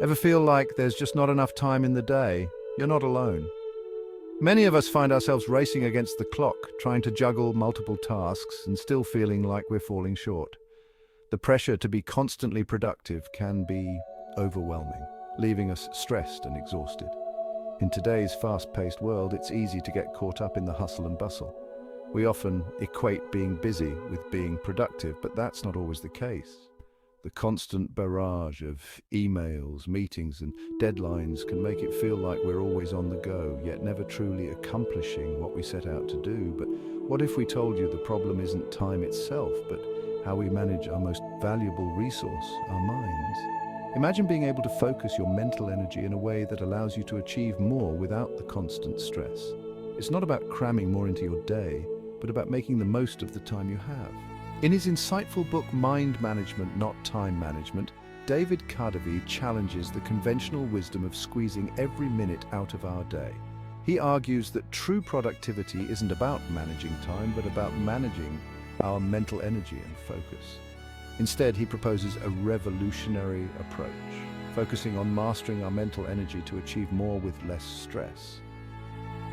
Ever feel like there's just not enough time in the day? You're not alone. Many of us find ourselves racing against the clock, trying to juggle multiple tasks and still feeling like we're falling short. The pressure to be constantly productive can be overwhelming, leaving us stressed and exhausted. In today's fast-paced world, it's easy to get caught up in the hustle and bustle. We often equate being busy with being productive, but that's not always the case. The constant barrage of emails, meetings, and deadlines can make it feel like we're always on the go, yet never truly accomplishing what we set out to do. But what if we told you the problem isn't time itself, but how we manage our most valuable resource, our minds? Imagine being able to focus your mental energy in a way that allows you to achieve more without the constant stress. It's not about cramming more into your day, but about making the most of the time you have. In his insightful book, Mind Management, Not Time Management, David Kadavy challenges the conventional wisdom of squeezing every minute out of our day. He argues that true productivity isn't about managing time, but about managing our mental energy and focus. Instead, he proposes a revolutionary approach, focusing on mastering our mental energy to achieve more with less stress.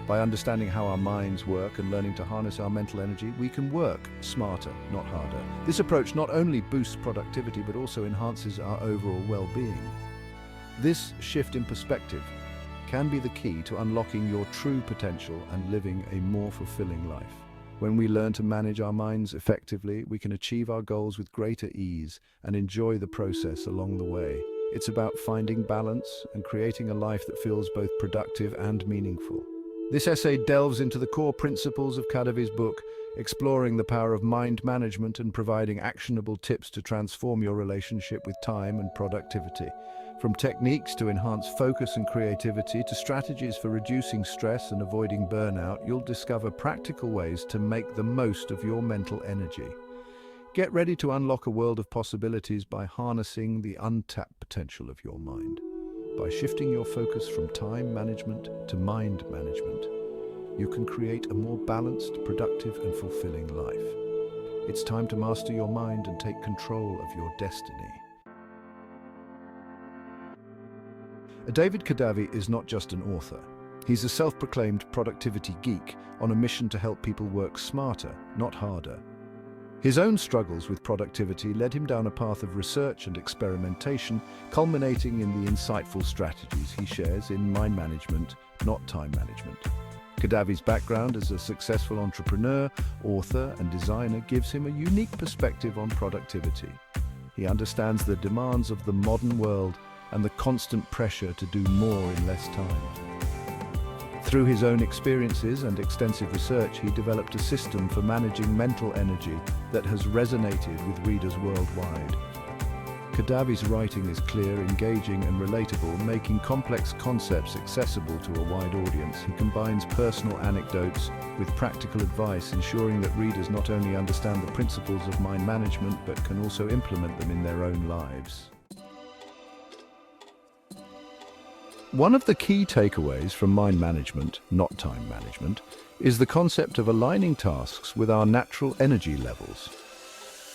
By understanding how our minds work and learning to harness our mental energy, we can work smarter, not harder. This approach not only boosts productivity, but also enhances our overall well-being. This shift in perspective can be the key to unlocking your true potential and living a more fulfilling life. When we learn to manage our minds effectively, we can achieve our goals with greater ease and enjoy the process along the way. It's about finding balance and creating a life that feels both productive and meaningful. This essay delves into the core principles of Kadavy's book, exploring the power of mind management and providing actionable tips to transform your relationship with time and productivity. From techniques to enhance focus and creativity to strategies for reducing stress and avoiding burnout, you'll discover practical ways to make the most of your mental energy. Get ready to unlock a world of possibilities by harnessing the untapped potential of your mind. By shifting your focus from time management to mind management, you can create a more balanced, productive, and fulfilling life. It's time to master your mind and take control of your destiny. David Kadavy is not just an author. He's a self-proclaimed productivity geek on a mission to help people work smarter, not harder. His own struggles with productivity led him down a path of research and experimentation, culminating in the insightful strategies he shares in Mind Management, Not Time Management. Kadavy's background as a successful entrepreneur, author, and designer gives him a unique perspective on productivity. He understands the demands of the modern world and the constant pressure to do more in less time. Through his own experiences and extensive research, he developed a system for managing mental energy that has resonated with readers worldwide. Kadavy's writing is clear, engaging, and relatable, making complex concepts accessible to a wide audience. He combines personal anecdotes with practical advice, ensuring that readers not only understand the principles of mind management, but can also implement them in their own lives. One of the key takeaways from Mind Management, Not Time Management, is the concept of aligning tasks with our natural energy levels.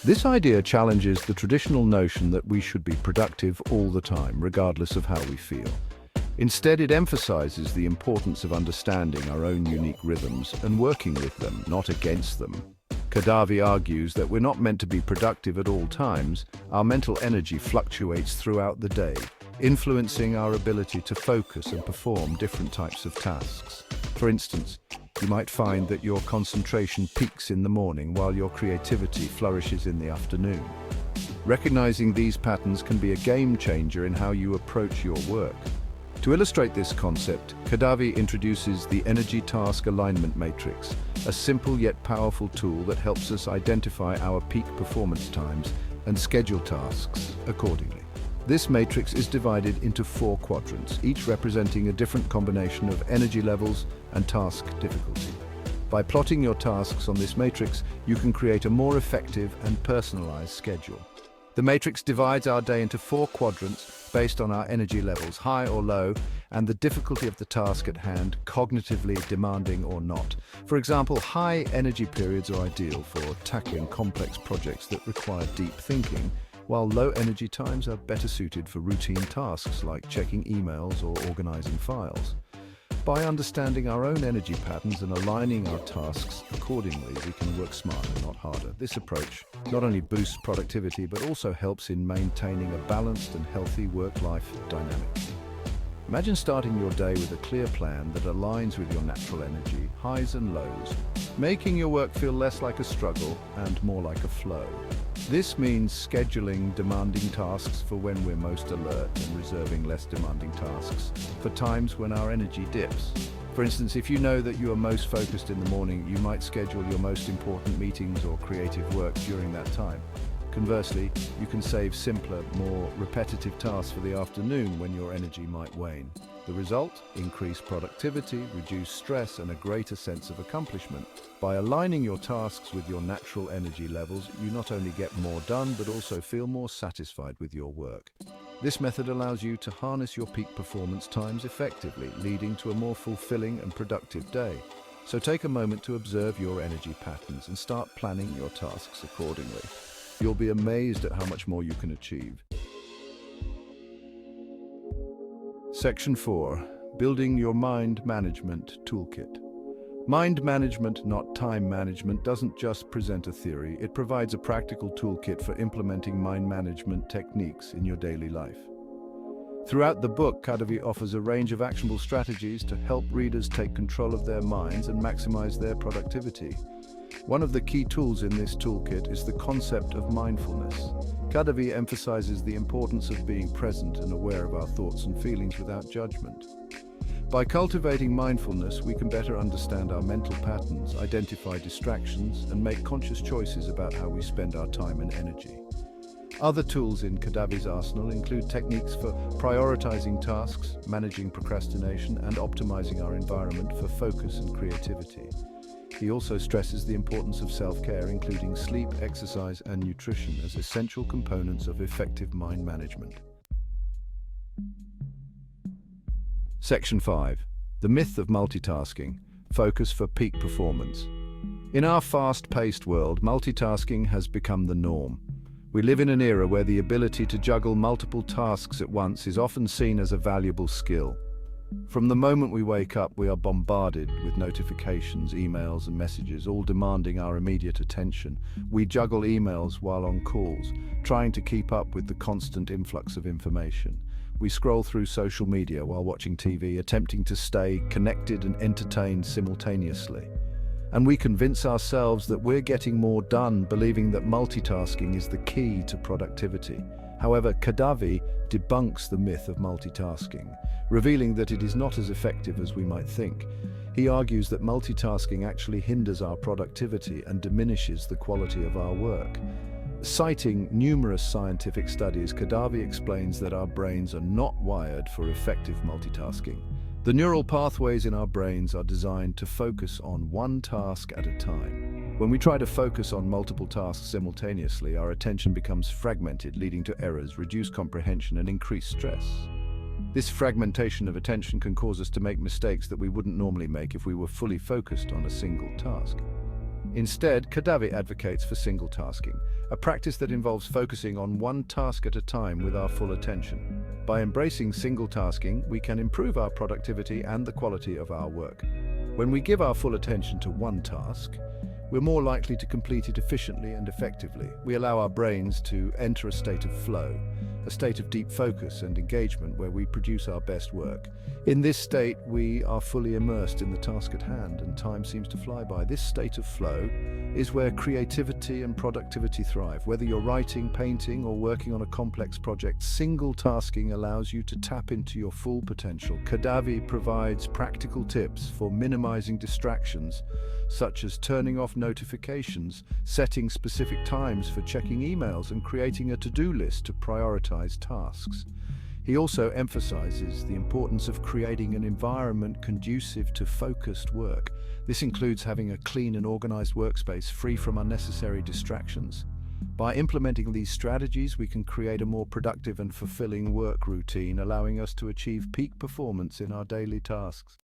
This idea challenges the traditional notion that we should be productive all the time, regardless of how we feel. Instead, it emphasizes the importance of understanding our own unique rhythms and working with them, not against them. Kadavy argues that we're not meant to be productive at all times. Our mental energy fluctuates throughout the day, influencing our ability to focus and perform different types of tasks. For instance, you might find that your concentration peaks in the morning while your creativity flourishes in the afternoon. Recognizing these patterns can be a game changer in how you approach your work. To illustrate this concept, Kadavy introduces the Energy Task Alignment Matrix, a simple yet powerful tool that helps us identify our peak performance times and schedule tasks accordingly. This matrix is divided into 4 quadrants, each representing a different combination of energy levels and task difficulty. By plotting your tasks on this matrix, you can create a more effective and personalized schedule. The matrix divides our day into 4 quadrants based on our energy levels, high or low, and the difficulty of the task at hand, cognitively demanding or not. For example, high energy periods are ideal for tackling complex projects that require deep thinking, while low-energy times are better suited for routine tasks like checking emails or organizing files. By understanding our own energy patterns and aligning our tasks accordingly, we can work smarter, not harder. This approach not only boosts productivity, but also helps in maintaining a balanced and healthy work-life dynamic. Imagine starting your day with a clear plan that aligns with your natural energy, highs and lows, making your work feel less like a struggle and more like a flow. This means scheduling demanding tasks for when we're most alert and reserving less demanding tasks for times when our energy dips. For instance, if you know that you are most focused in the morning, you might schedule your most important meetings or creative work during that time. Conversely, you can save simpler, more repetitive tasks for the afternoon when your energy might wane. The result? Increased productivity, reduced stress, and a greater sense of accomplishment. By aligning your tasks with your natural energy levels, you not only get more done, but also feel more satisfied with your work. This method allows you to harness your peak performance times effectively, leading to a more fulfilling and productive day. So take a moment to observe your energy patterns and start planning your tasks accordingly. You'll be amazed at how much more you can achieve. Section 4. Building your Mind Management Toolkit. Mind management, not time management, doesn't just present a theory, it provides a practical toolkit for implementing mind management techniques in your daily life. Throughout the book, Kadavy offers a range of actionable strategies to help readers take control of their minds and maximize their productivity. One of the key tools in this toolkit is the concept of mindfulness. Kadavy emphasizes the importance of being present and aware of our thoughts and feelings without judgment. By cultivating mindfulness, we can better understand our mental patterns, identify distractions, and make conscious choices about how we spend our time and energy. Other tools in Kadavy's arsenal include techniques for prioritizing tasks, managing procrastination, and optimizing our environment for focus and creativity. He also stresses the importance of self-care, including sleep, exercise, and nutrition, as essential components of effective mind management. Section 5. The myth of multitasking. Focus for peak performance. In our fast-paced world, multitasking has become the norm. We live in an era where the ability to juggle multiple tasks at once is often seen as a valuable skill. From the moment we wake up, we are bombarded with notifications, emails, and messages, all demanding our immediate attention. We juggle emails while on calls, trying to keep up with the constant influx of information. We scroll through social media while watching TV, attempting to stay connected and entertained simultaneously. And we convince ourselves that we're getting more done, believing that multitasking is the key to productivity. However, Kadavy debunks the myth of multitasking, revealing that it is not as effective as we might think. He argues that multitasking actually hinders our productivity and diminishes the quality of our work. Citing numerous scientific studies, Kadavy explains that our brains are not wired for effective multitasking. The neural pathways in our brains are designed to focus on one task at a time. When we try to focus on multiple tasks simultaneously, our attention becomes fragmented, leading to errors, reduced comprehension, and increased stress. This fragmentation of attention can cause us to make mistakes that we wouldn't normally make if we were fully focused on a single task. Instead, Kadavy advocates for single tasking, a practice that involves focusing on one task at a time with our full attention. By embracing single tasking, we can improve our productivity and the quality of our work. When we give our full attention to one task, we're more likely to complete it efficiently and effectively. We allow our brains to enter a state of flow, a state of deep focus and engagement where we produce our best work. In this state, we are fully immersed in the task at hand and time seems to fly by. This state of flow is where creativity and productivity thrive. Whether you're writing, painting, or working on a complex project, single tasking allows you to tap into your full potential. Kadavy provides practical tips for minimizing distractions, such as turning off notifications, setting specific times for checking emails, and creating a to-do list to prioritize tasks. He also emphasizes the importance of creating an environment conducive to focused work. This includes having a clean and organized workspace free from unnecessary distractions. By implementing these strategies, we can create a more productive and fulfilling work routine, allowing us to achieve peak performance in our daily tasks.